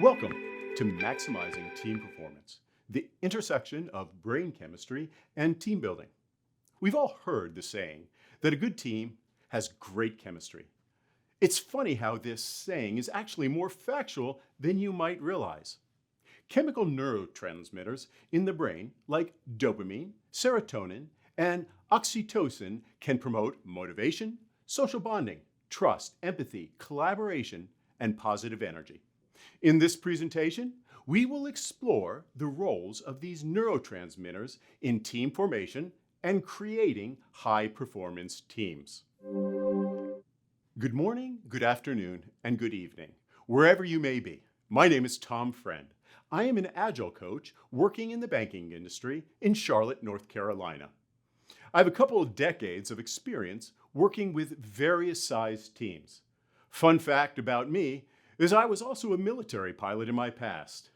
Welcome to Maximizing Team Performance, the intersection of brain chemistry and team building. We've all heard the saying that a good team has great chemistry. It's funny how this saying is actually more factual than you might realize. Chemical neurotransmitters in the brain, like dopamine, serotonin, and oxytocin, can promote motivation, social bonding, trust, empathy, collaboration, and positive energy. In this presentation, we will explore the roles of these neurotransmitters in team formation and creating high-performance teams. Good morning, good afternoon, and good evening, wherever you may be. My name is Tom Friend. I am an Agile coach working in the banking industry in Charlotte, North Carolina. I have a couple of decades of experience working with various sized teams. Fun fact about me is I was also a military pilot in my past.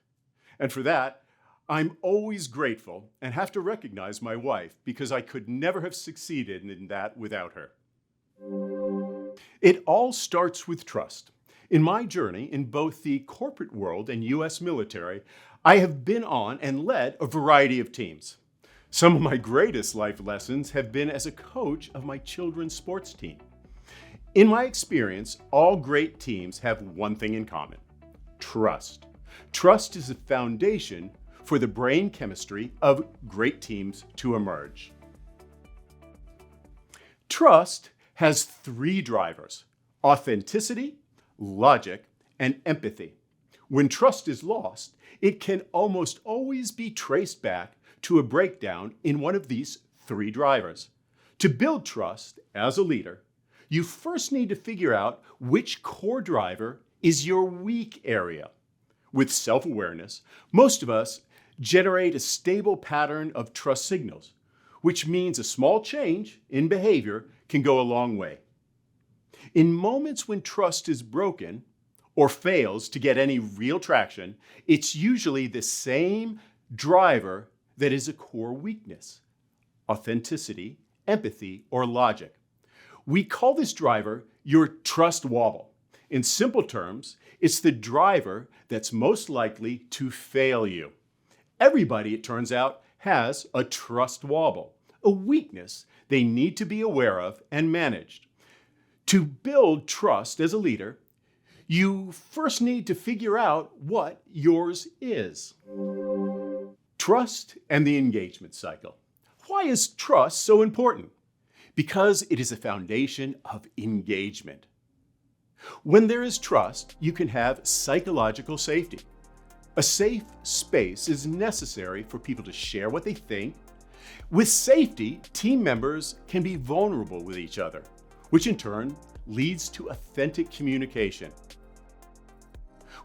And for that, I'm always grateful and have to recognize my wife because I could never have succeeded in that without her. It all starts with trust. In my journey in both the corporate world and U.S. military, I have been on and led a variety of teams. Some of my greatest life lessons have been as a coach of my children's sports team. In my experience, all great teams have one thing in common: trust. Trust is the foundation for the brain chemistry of great teams to emerge. Trust has three drivers: authenticity, logic, and empathy. When trust is lost, it can almost always be traced back to a breakdown in one of these three drivers. To build trust as a leader, you first need to figure out which core driver is your weak area. With self-awareness, most of us generate a stable pattern of trust signals, which means a small change in behavior can go a long way. In moments when trust is broken or fails to get any real traction, it's usually the same driver that is a core weakness: authenticity, empathy, or logic. We call this driver your trust wobble. In simple terms, it's the driver that's most likely to fail you. Everybody, it turns out, has a trust wobble, a weakness they need to be aware of and managed. To build trust as a leader, you first need to figure out what yours is. Trust and the engagement cycle. Why is trust so important? Because it is a foundation of engagement. When there is trust, you can have psychological safety. A safe space is necessary for people to share what they think. With safety, team members can be vulnerable with each other, which in turn leads to authentic communication.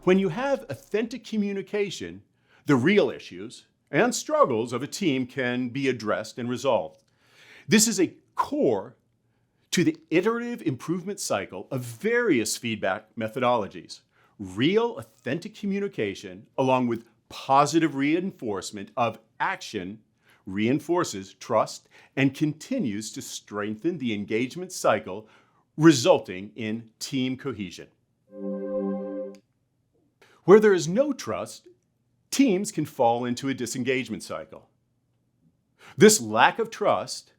When you have authentic communication, the real issues and struggles of a team can be addressed and resolved. This is a core to the iterative improvement cycle of various feedback methodologies. Real, authentic communication, along with positive reinforcement of action, reinforces trust and continues to strengthen the engagement cycle, resulting in team cohesion. Where there is no trust, teams can fall into a disengagement cycle. This lack of trust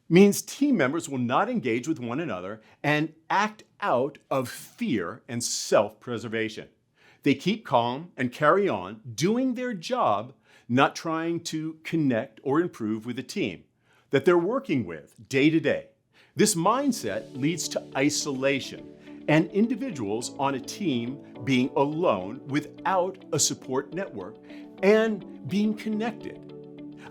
means team members will not engage with one another and act out of fear and self-preservation. They keep calm and carry on doing their job, not trying to connect or improve with the team that they're working with day to day. This mindset leads to isolation and individuals on a team being alone without a support network and being connected.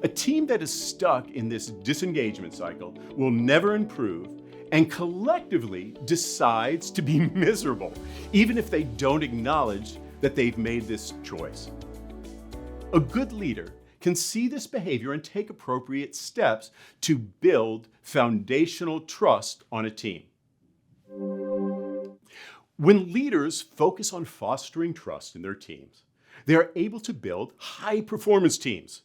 A team that is stuck in this disengagement cycle will never improve and collectively decides to be miserable, even if they don't acknowledge that they've made this choice. A good leader can see this behavior and take appropriate steps to build foundational trust on a team. When leaders focus on fostering trust in their teams, they are able to build high-performance teams.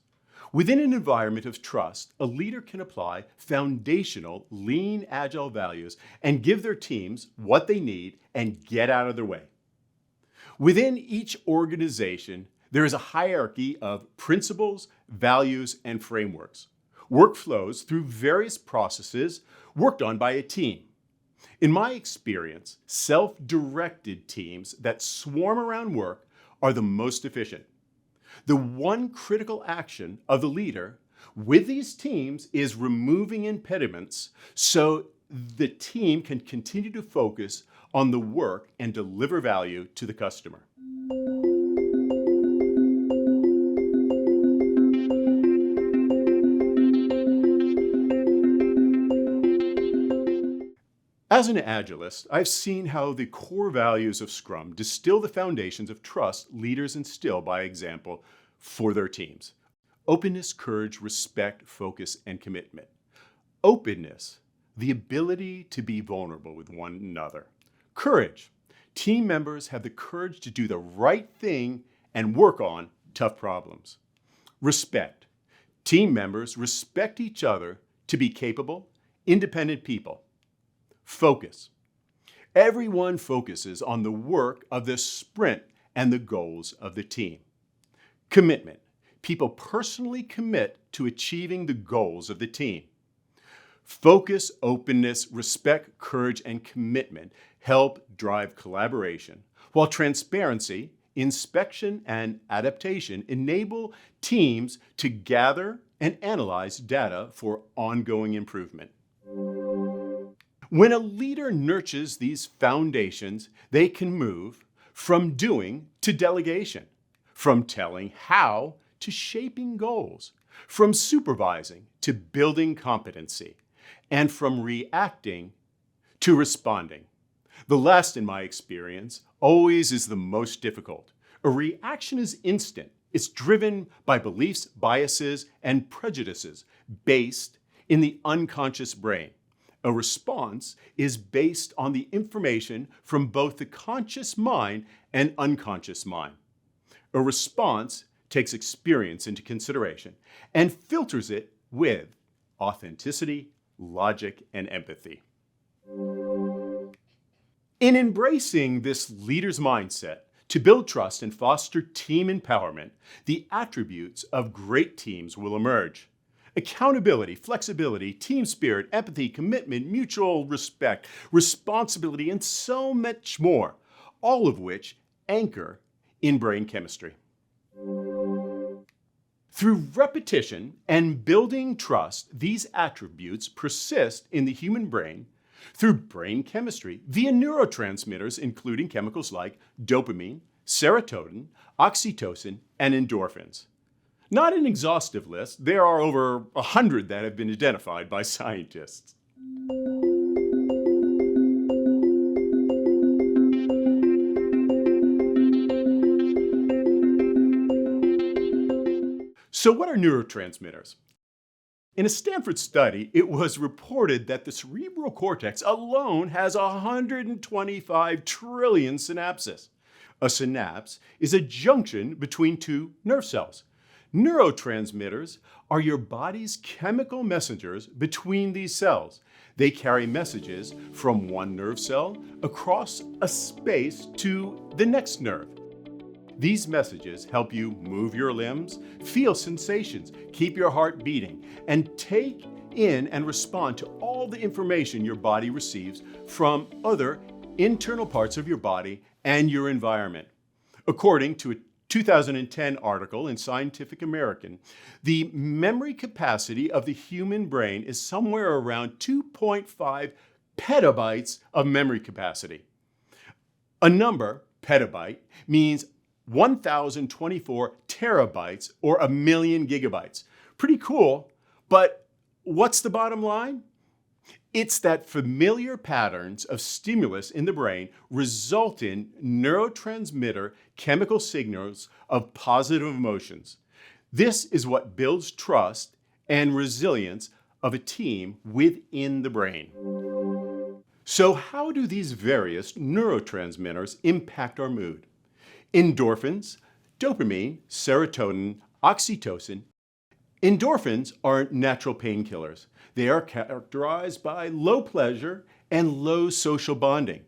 Within an environment of trust, a leader can apply foundational, lean, agile values and give their teams what they need and get out of their way. Within each organization, there is a hierarchy of principles, values, and frameworks. Work flows through various processes worked on by a team. In my experience, self-directed teams that swarm around work are the most efficient. The one critical action of the leader with these teams is removing impediments so the team can continue to focus on the work and deliver value to the customer. As an Agilist, I've seen how the core values of Scrum distill the foundations of trust leaders instill by example for their teams. Openness, courage, respect, focus, and commitment. Openness, the ability to be vulnerable with one another. Courage, team members have the courage to do the right thing and work on tough problems. Respect, team members respect each other to be capable, independent people. Focus. Everyone focuses on the work of the sprint and the goals of the team. Commitment. People personally commit to achieving the goals of the team. Focus, openness, respect, courage, and commitment help drive collaboration, while transparency, inspection, and adaptation enable teams to gather and analyze data for ongoing improvement. When a leader nurtures these foundations, they can move from doing to delegation, from telling how to shaping goals, from supervising to building competency, and from reacting to responding. The last, in my experience, always is the most difficult. A reaction is instant. It's driven by beliefs, biases, and prejudices based in the unconscious brain. A response is based on the information from both the conscious mind and unconscious mind. A response takes experience into consideration and filters it with authenticity, logic, and empathy. In embracing this leader's mindset to build trust and foster team empowerment, the attributes of great teams will emerge. Accountability, flexibility, team spirit, empathy, commitment, mutual respect, responsibility, and so much more, all of which anchor in brain chemistry. Through repetition and building trust, these attributes persist in the human brain through brain chemistry via neurotransmitters, including chemicals like dopamine, serotonin, oxytocin, and endorphins. Not an exhaustive list, there are over 100 that have been identified by scientists. So what are neurotransmitters? In a Stanford study, it was reported that the cerebral cortex alone has 125 trillion synapses. A synapse is a junction between two nerve cells. Neurotransmitters are your body's chemical messengers between these cells. They carry messages from one nerve cell across a space to the next nerve. These messages help you move your limbs, feel sensations, keep your heart beating, and take in and respond to all the information your body receives from other internal parts of your body and your environment. According to a 2010 article in Scientific American, the memory capacity of the human brain is somewhere around 2.5 petabytes of memory capacity. A number, petabyte, means 1,024 terabytes or 1,000,000 gigabytes. Pretty cool, but what's the bottom line? It's that familiar patterns of stimulus in the brain result in neurotransmitter chemical signals of positive emotions. This is what builds trust and resilience of a team within the brain. So how do these various neurotransmitters impact our mood? Endorphins, dopamine, serotonin, oxytocin. Endorphins are natural painkillers. They are characterized by low pleasure and low social bonding.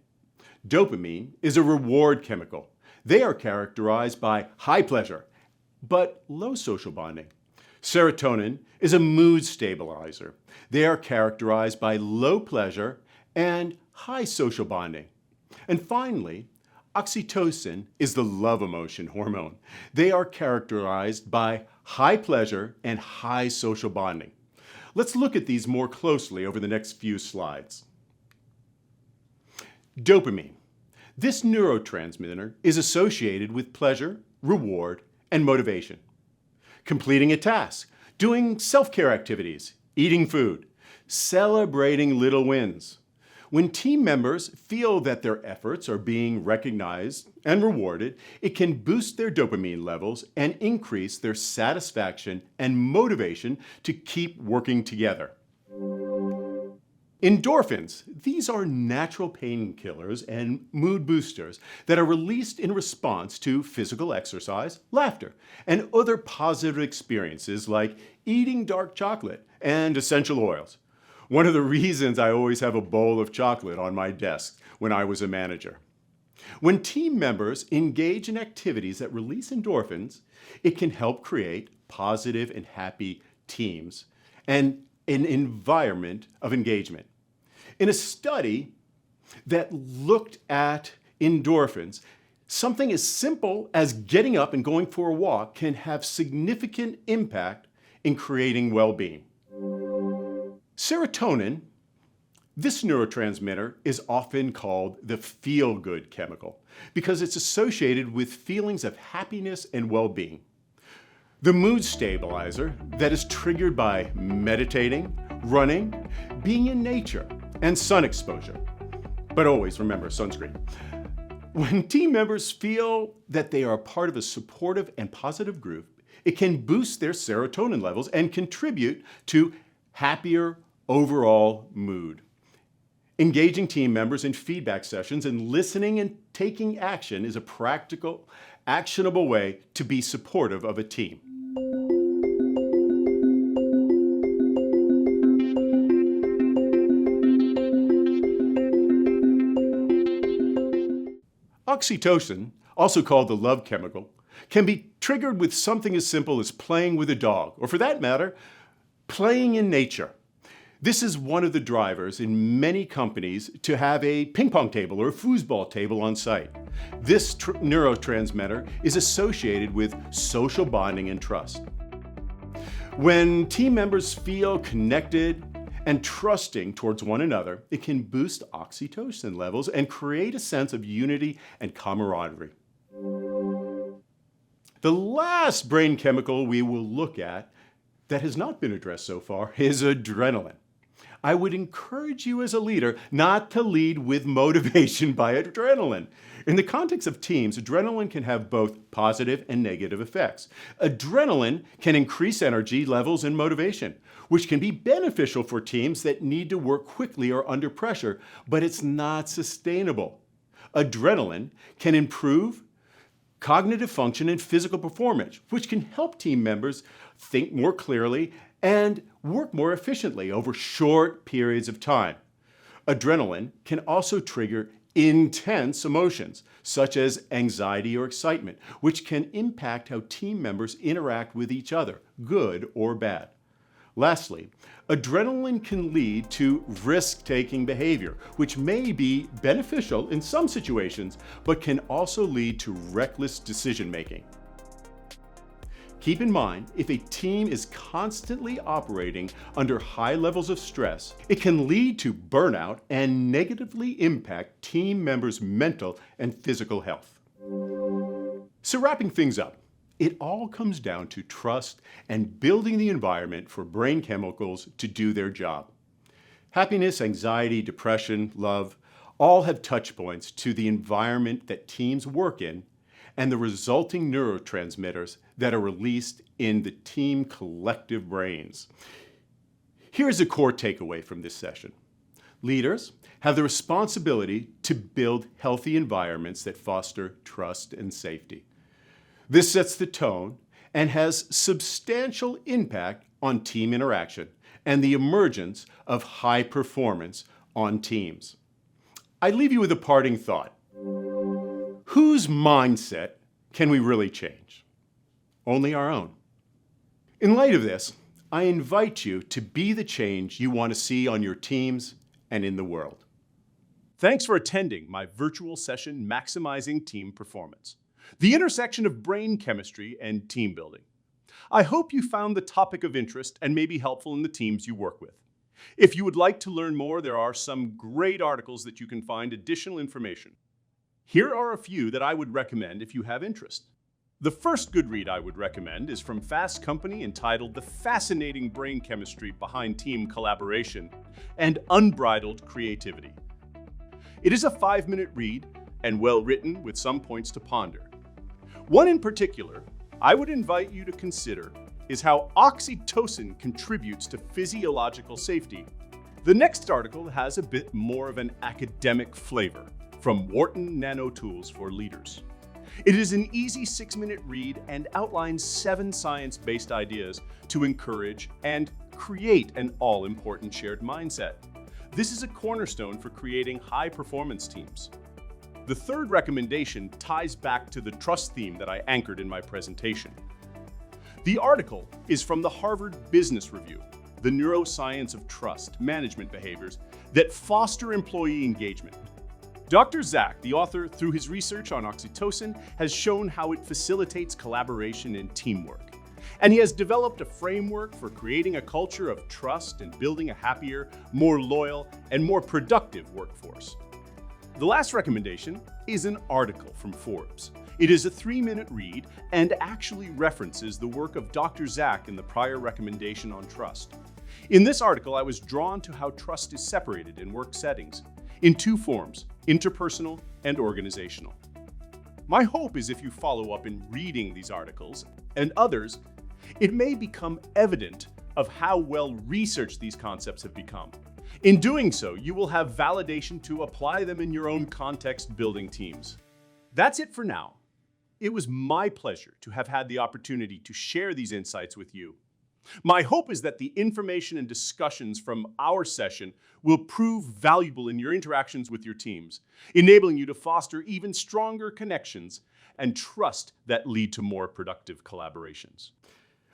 Dopamine is a reward chemical. They are characterized by high pleasure, but low social bonding. Serotonin is a mood stabilizer. They are characterized by low pleasure and high social bonding. And finally, oxytocin is the love emotion hormone. They are characterized by high pleasure and high social bonding. Let's look at these more closely over the next few slides. Dopamine. This neurotransmitter is associated with pleasure, reward, and motivation. Completing a task, doing self-care activities, eating food, celebrating little wins. When team members feel that their efforts are being recognized and rewarded, it can boost their dopamine levels and increase their satisfaction and motivation to keep working together. Endorphins. These are natural painkillers and mood boosters that are released in response to physical exercise, laughter, and other positive experiences like eating dark chocolate and essential oils. One of the reasons I always have a bowl of chocolate on my desk when I was a manager. When team members engage in activities that release endorphins, it can help create positive and happy teams and an environment of engagement. In a study that looked at endorphins, something as simple as getting up and going for a walk can have significant impact in creating well-being. Serotonin, this neurotransmitter, is often called the feel-good chemical because it's associated with feelings of happiness and well-being. The mood stabilizer that is triggered by meditating, running, being in nature, and sun exposure. But always remember sunscreen. When team members feel that they are part of a supportive and positive group, it can boost their serotonin levels and contribute to happier overall mood. Engaging team members in feedback sessions and listening and taking action is a practical, actionable way to be supportive of a team. Oxytocin, also called the love chemical, can be triggered with something as simple as playing with a dog, or for that matter, playing in nature. This is one of the drivers in many companies to have a ping pong table or a foosball table on site. This neurotransmitter is associated with social bonding and trust. When team members feel connected and trusting towards one another, it can boost oxytocin levels and create a sense of unity and camaraderie. The last brain chemical we will look at that has not been addressed so far is adrenaline. I would encourage you as a leader not to lead with motivation by adrenaline. In the context of teams, adrenaline can have both positive and negative effects. Adrenaline can increase energy levels and motivation, which can be beneficial for teams that need to work quickly or under pressure, but it's not sustainable. Adrenaline can improve cognitive function and physical performance, which can help team members think more clearly and work more efficiently over short periods of time. Adrenaline can also trigger intense emotions, such as anxiety or excitement, which can impact how team members interact with each other, good or bad. Lastly, adrenaline can lead to risk-taking behavior, which may be beneficial in some situations, but can also lead to reckless decision-making. Keep in mind, if a team is constantly operating under high levels of stress, it can lead to burnout and negatively impact team members' mental and physical health. So wrapping things up, it all comes down to trust and building the environment for brain chemicals to do their job. Happiness, anxiety, depression, love, all have touch points to the environment that teams work in and the resulting neurotransmitters that are released in the team collective brains. Here's a core takeaway from this session. Leaders have the responsibility to build healthy environments that foster trust and safety. This sets the tone and has substantial impact on team interaction and the emergence of high performance on teams. I leave you with a parting thought. Whose mindset can we really change? Only our own. In light of this, I invite you to be the change you want to see on your teams and in the world. Thanks for attending my virtual session, Maximizing Team Performance, the intersection of brain chemistry and team building. I hope you found the topic of interest and may be helpful in the teams you work with. If you would like to learn more, there are some great articles that you can find additional information. Here are a few that I would recommend if you have interest. The first good read I would recommend is from Fast Company, entitled The Fascinating Brain Chemistry Behind Team Collaboration and Unbridled Creativity. It is a 5-minute read and well written with some points to ponder. One in particular I would invite you to consider is how oxytocin contributes to physiological safety. The next article has a bit more of an academic flavor from Wharton Nanotools for Leaders. It is an easy 6-minute read and outlines 7 science-based ideas to encourage and create an all-important shared mindset. This is a cornerstone for creating high-performance teams. The third recommendation ties back to the trust theme that I anchored in my presentation. The article is from the Harvard Business Review, The Neuroscience of Trust Management Behaviors That Foster Employee Engagement. Dr. Zak, the author, through his research on oxytocin, has shown how it facilitates collaboration and teamwork. And he has developed a framework for creating a culture of trust and building a happier, more loyal, and more productive workforce. The last recommendation is an article from Forbes. It is a 3-minute read and actually references the work of Dr. Zak in the prior recommendation on trust. In this article, I was drawn to how trust is separated in work settings in 2 forms, interpersonal and organizational. My hope is if you follow up in reading these articles and others, it may become evident of how well researched these concepts have become. In doing so, you will have validation to apply them in your own context building teams. That's it for now. It was my pleasure to have had the opportunity to share these insights with you. My hope is that the information and discussions from our session will prove valuable in your interactions with your teams, enabling you to foster even stronger connections and trust that lead to more productive collaborations.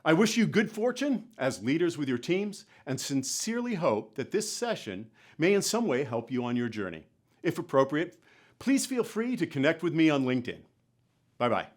I wish you good fortune as leaders with your teams and sincerely hope that this session may in some way help you on your journey. If appropriate, please feel free to connect with me on LinkedIn. Bye-bye.